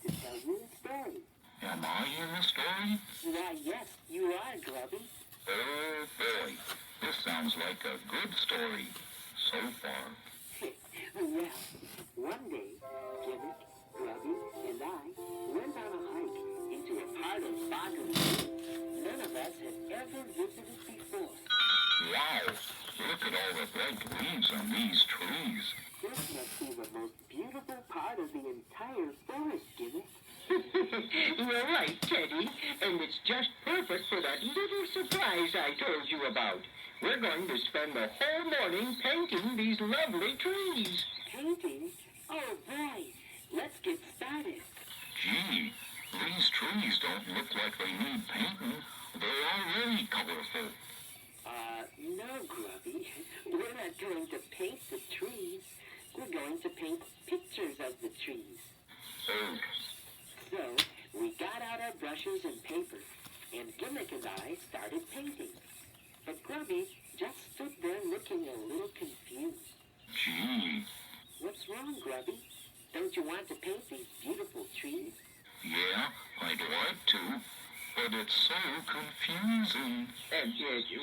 like to tell you a story. Am I in the story? Why, yes, you are, Grubby. Oh, boy. This sounds like a good story so far. Well, one day, Gimmick, Grubby, and I went on a hike into a part of Boggly none of us had ever visited before. Wow, look at all the bright leaves on these trees. This must be the most beautiful part of the entire forest, Gimmick. You're right, Teddy, and it's just perfect for that little surprise I told you about. We're going to spend the whole morning painting these lovely trees. Painting? Oh, boy. Let's get started. Gee, these trees don't look like they need painting. They're already colorful. No, Grubby. We're not going to paint the trees. We're going to paint pictures of the trees. Oh, So, we got out our brushes and paper, and Gimmick and I started painting. But Grubby just stood there looking a little confused. gee. What's wrong, Grubby? Don't you want to paint these beautiful trees? Yeah, I'd like to, but it's so confusing.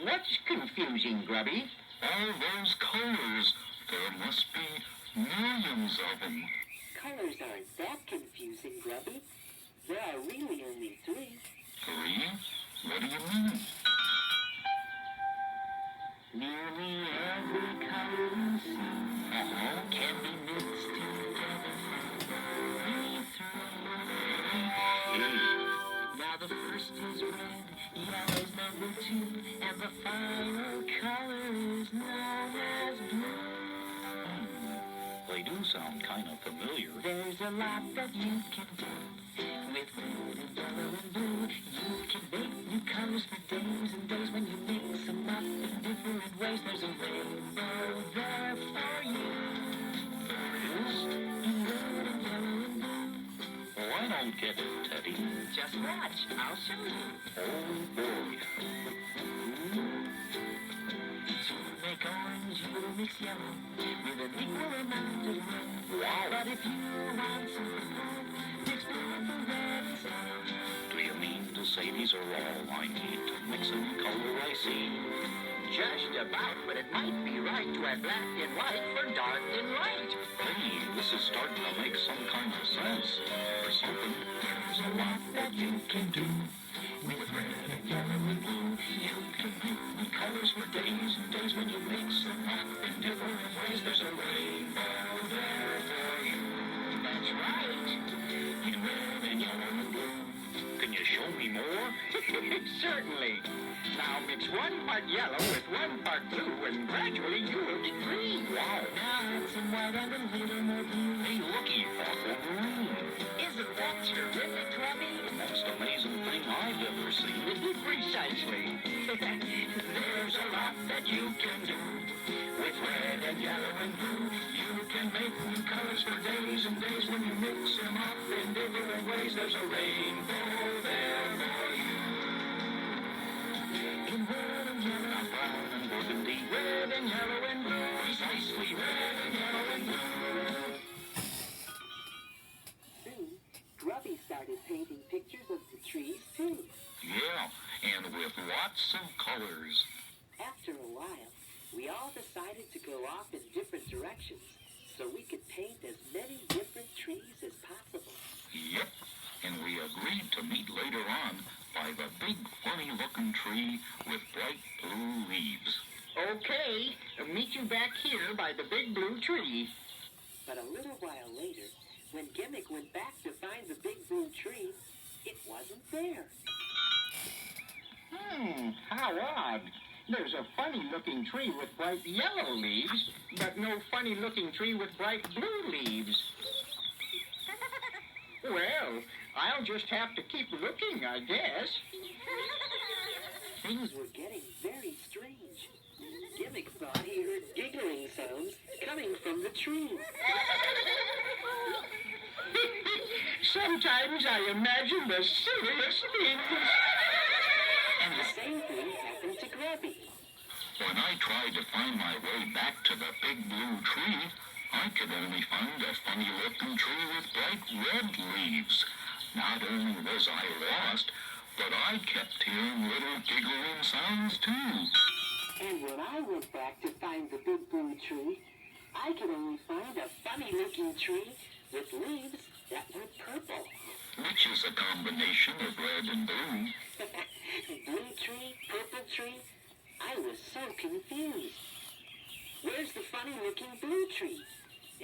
What's confusing, Grubby? All those colors. There must be millions of them. Colors aren't that confusing, Grubby. There are really only three. 3? What do you mean? Nearly every color you see can be mixed together. Now the first is red, yellow's number 2, and the final color is known as blue. They do sound kind of familiar. There's a lot that you can do with red and yellow and blue. You can make new colors for days and days when you mix them up in different ways. There's a rainbow there for you. First, in red and yellow and blue. Oh, I don't get it, Teddy. Just watch, I'll show you. Oh, boy. To make orange, you'll mix yellow with an equal amount of red. Wow. But if you want something red, mix purple red instead. Do you mean to say these are all I need to mix in the color I see? Just about, but it might be right to have black and white for dark and light. Hey, this is starting to make some kind of sense. Or something. There's a lot that you can do with red and yellow and blue. You can make new colors for days and days when you mix them up in different ways. There's a rainbow there for you. That's right. In red and yellow and blue. Can you show me more? Certainly. Now mix 1 part yellow with 1 part blue, and gradually you will get green. Wow. Now add some white and a little more blue. Hey, looky, Uncle Green. Isn't that terrific, Grubby? Most amazing thing I've ever seen. Precisely. There's a lot that you can do with red and yellow and blue. You can make new colors for days and days when you mix them up in different ways. There's a rainbow there for you. In red and yellow, Brown and burgundy. red and yellow and blue. Precisely red and yellow and blue. Soon, Grubby started painting pictures of the trees, too. Yeah, and with lots of colors. After a while, we all decided to go off in different directions so we could paint as many different trees as possible. Yep, and we agreed to meet later on by the big funny-looking tree with bright blue leaves. Okay, I'll meet you back here by the big blue tree. But a little while later, when Gimmick went back to find the big blue tree, it wasn't there. How odd. There's a funny-looking tree with bright yellow leaves, but no funny-looking tree with bright blue leaves. Well, I'll just have to keep looking, I guess. Things were getting very strange. Gimmick thought he heard giggling sounds coming from the tree. Sometimes I imagine the silliest things. And the same thing happened to Grubby. When I tried to find my way back to the big blue tree, I could only find a funny-looking tree with bright red leaves. Not only was I lost, but I kept hearing little giggling sounds too. And when I went back to find the big blue tree, I could only find a funny-looking tree with leaves that were purple. Which is a combination of red and blue. Blue tree, purple tree, I was so confused. Where's the funny-looking blue tree?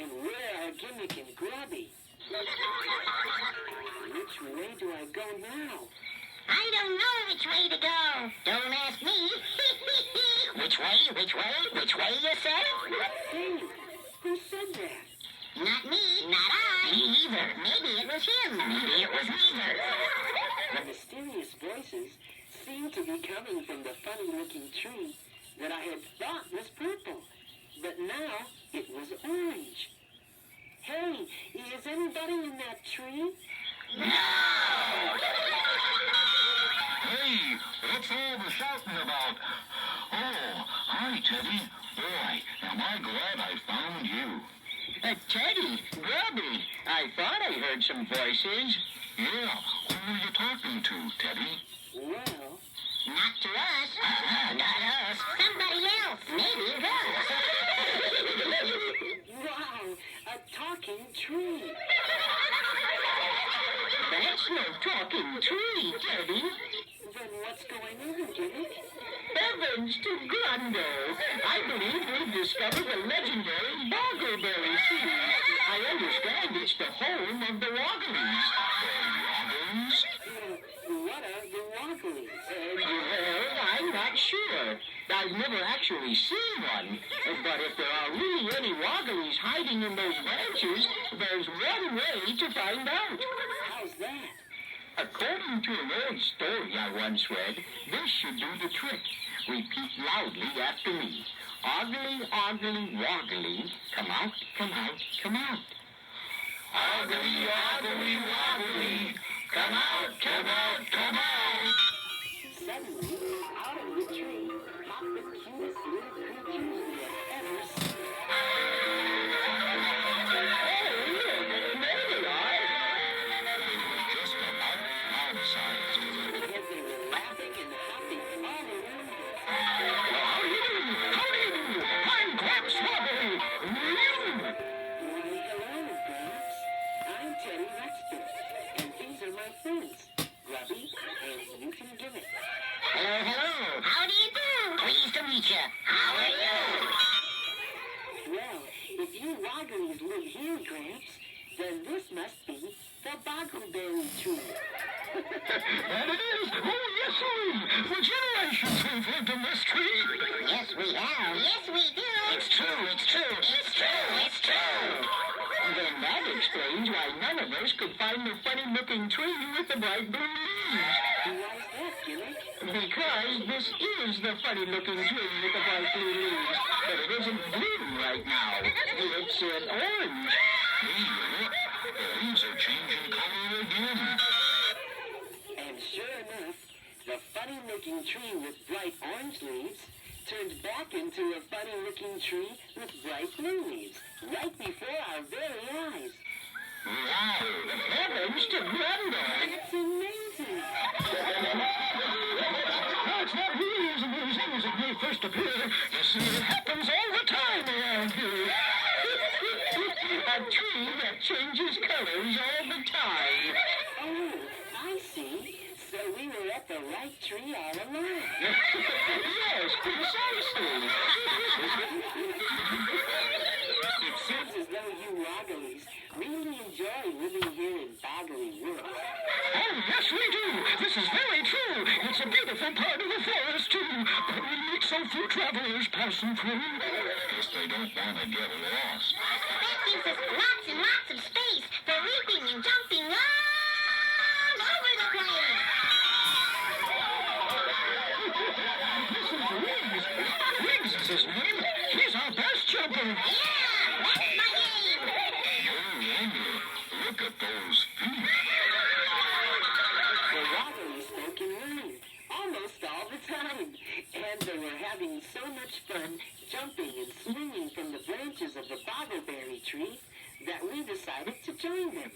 And where are Gimmick and Grubby? Which way do I go now? I don't know which way to go. Don't ask me. Which way, you say? Hey, who said that? Not me, not I. Me either. Maybe it was him. Maybe it was neither. The mysterious voices seemed to be coming from the funny-looking tree that I had thought was purple. But now it was orange. Hey, is anybody in that tree? No! Hey, what's all the shouting about? Oh, hi, Teddy. Boy, am I glad I found you. Teddy, Grubby, I thought I heard some voices. Yeah, who were you talking to, Teddy? Well, Not to us. Not us. Somebody else. Maybe us. wow, a talking tree. That's no talking tree, Teddy. Then what's going on, Gimmick? Heavens to Grundo! I believe we've discovered the legendary Boggly tree. I understand it's the home of the Wogglies. Wogglies? What are the Wogglies? Well, I'm not sure. I've never actually seen one. But if there are really any Wogglies hiding in those branches, there's one way to find out. How's that? According to an old story I once read, this should do the trick. Repeat loudly after me. Oggly, oggly, woggly, come out, come out, come out. Oggly, oggly, woggly, come out, come out, come out. Suddenly, out of the tree popped the cutest little creatures we have ever seen. Just about outside. And they were laughing and hopping all around us. I'm Gramps Woggly. Why, hello, Gramps. I'm Teddy Ruxpin, and these are my friends, Grubby and Gimmick. Hello, hello. How do you do? Pleased to meet you. How are you? Well, if you Wogglies live here, Gramps, then this must be the Boggleberry tree. And it is. Oh, yes, sir. For generations we've lived in this tree. Yes, we have. Yes, we do. It's true, it's true. It's true. It's true. Then that explains why none of us could find the funny-looking tree with the bright blue leaves. Why is that, Gimmick? Because this is the funny-looking tree with the bright blue leaves. But it isn't blue right now. It's orange. Hey, look, the leaves are changing color again. And sure enough, the funny-looking tree with bright orange leaves turned back into a funny-looking tree with bright blue leaves, right before our very eyes. Wow. Heavens to Grundo! It's amazing! That's not really as amazing as it may first appear. You see, it happens all the time around here. A tree that changes colors all the time. Oh, I see. So we were at the right tree all along. Yes, precisely. It seems as though you Wogglies really enjoy living here in Boggly World. Oh, yes, we do. This is very true. It's a beautiful part of the forest, too. But we meet so few travelers passing through. Guess they don't want to get lost. That gives us lots and lots of space for leaping and jumping all over the place. This is Riggs. Riggs is his name. He's our best jumper. Yeah, that's my name. No wonder. Look at those feet. The Wogglies spoke in rhyme almost all the time. And they were having so much fun jumping and swinging from the branches of the boggleberry tree that we decided to join them.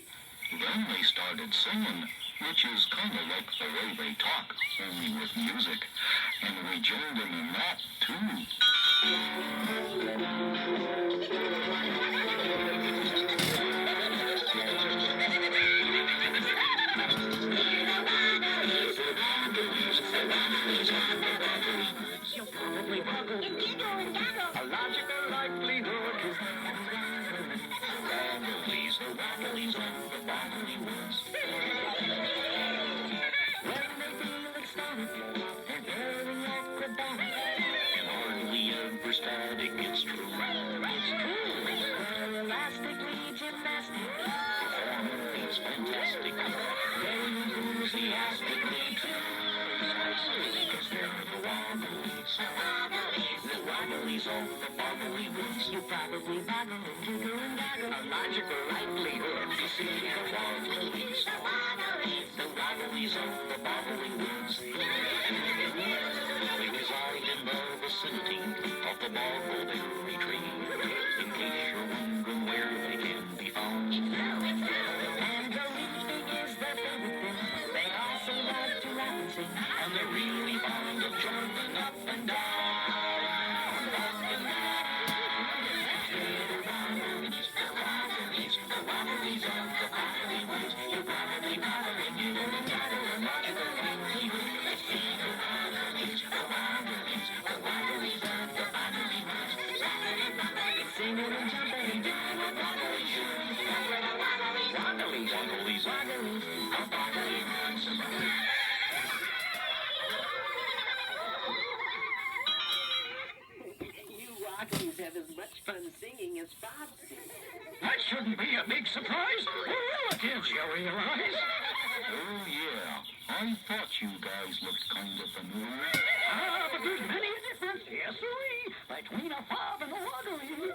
Then they started singing, which is kind of like the way they talk, only with music. And we joined them in that, too. You'll probably boggle and giggle and gaggle. A logical likelihood is Bogglies, the Bogglies of the Boggly Woods. When they feel ecstatic, they're very acrobatic. And hardly ever static, it's true. It's true. They're elastically gymnastic. Performing feats fantastic. Very enthusiastically too. Because they're the Bogglies. The Bogglies of the Boggly Woods. You probably boggle and giggle and gaggle. A logical likelihood to see the Bogglies. The Bogglies of the Boggly Woods. They reside in the vicinity of the boggleberry tree. In case you're wondering where they can be found. And the reading is their favorite thing. They also like to rap and sing. And they're really fond of jumping up and down. Singing and jumping and doing what Boggly should. Bogglies, Bogglies, Bogglies, the Boggly Woods. You Boggly's have as much fun singing as Bob did. That shouldn't be a big surprise. We're relatives, you realize. Oh, yeah. I thought you guys looked kind of familiar. Ah, but there's many a difference, yes, sirree, between a fob and a Boggly.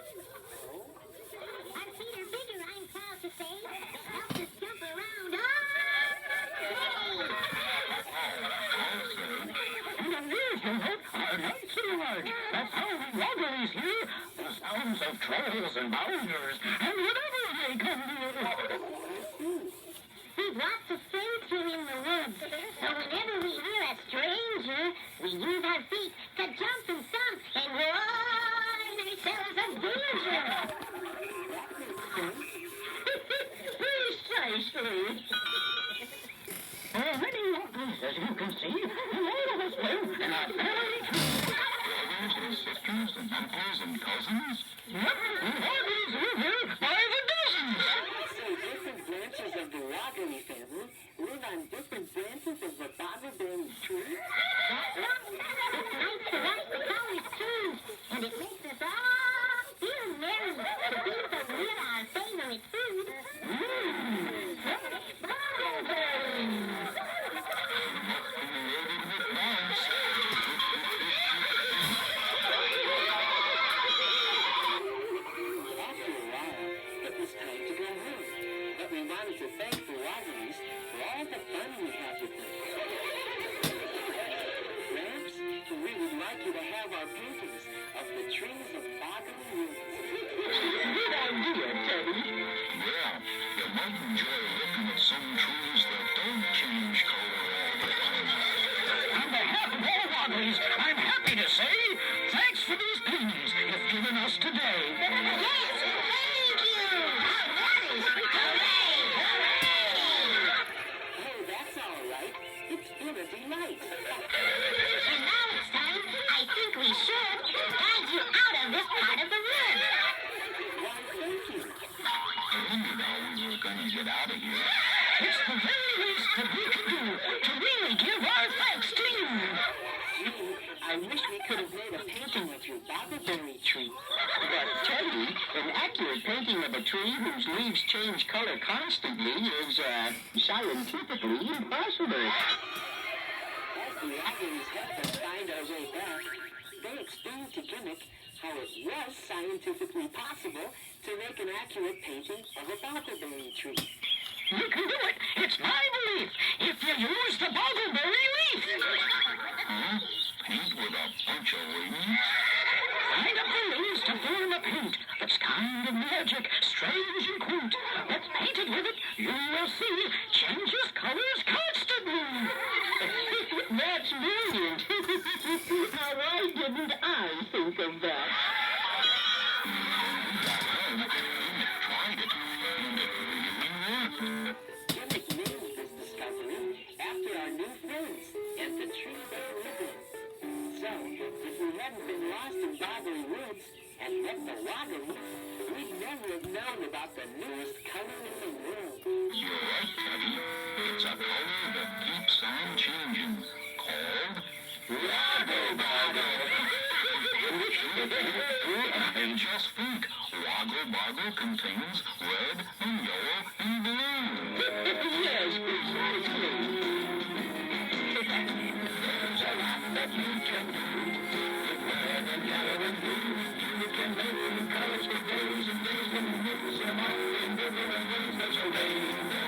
I'm Peter Bigger, I'm proud to say. Help us jump around. And the ears you hope are not too large. That's how we Bogglies hear the sounds of trolls and bounders, and whatever they come near. We've lots of friends here in the woods. So whenever we hear a stranger, we use our feet to jump and stomp and warn ourselves of danger. Precisely. There are many Bogglies, as you can see, and all of us live in a family tree. Brothers and sisters and uncles and cousins? Yep, the Bogglies live here by the dozens. So different branches of the Boggly family live on different branches of the boggleberry tree? That's right. It's nice for us to call it too. And it makes us all feel merry to think that we're our favorite food. After a while, it was time to go home. But we wanted to thank the Boggly's for all the fun we had with them. Gramps, we would like you to have our paintings of the trees of Boggly Woods. Good idea, Teddy. Yeah, you might enjoy looking at some trees that don't change color all the time. On behalf of all Bogglies, I'm happy to say thanks for these paintings you've given us today. Yes, thank you. That is hooray, hooray. Oh, that's all right. It's been a delight. And now it's time, I think we should, guide you out of this part of the woods. Why, thank you. I wondered how we were going to get out of here. It's the very least that we can do to really give our thanks to you. Gee, I wish we could have made a painting of your boggleberry tree. But, Teddy, an accurate painting of a tree whose leaves change color constantly is, scientifically impossible. As the Boggly's helped us find our way back, they explained to Gimmick how it was scientifically possible to make an accurate painting of a boggleberry tree. You can do it. It's my belief. If you use the boggleberry leaf. Huh? Paint with a bunch of wings? paint that's kind of magic, strange and quaint. Let's paint it with it. You will see. Changes colors constantly. That's brilliant. Now, why didn't I think of that? Gimmick named this discovery after our new friends and the tree they live in. So, if we hadn't been lost in Boggly Woods and met the Woggly, we'd never have known about the newest color in the world. You're right, Teddy. It's a color that keeps on changing, called Woggle Boggle. And just think, Woggle Boggle contains red and yellow and blue. Yes, precisely. There's a lot that you can do. With red and yellow and blue, you can make new colors for days and days and mix them up in different ways. There's a rainbow.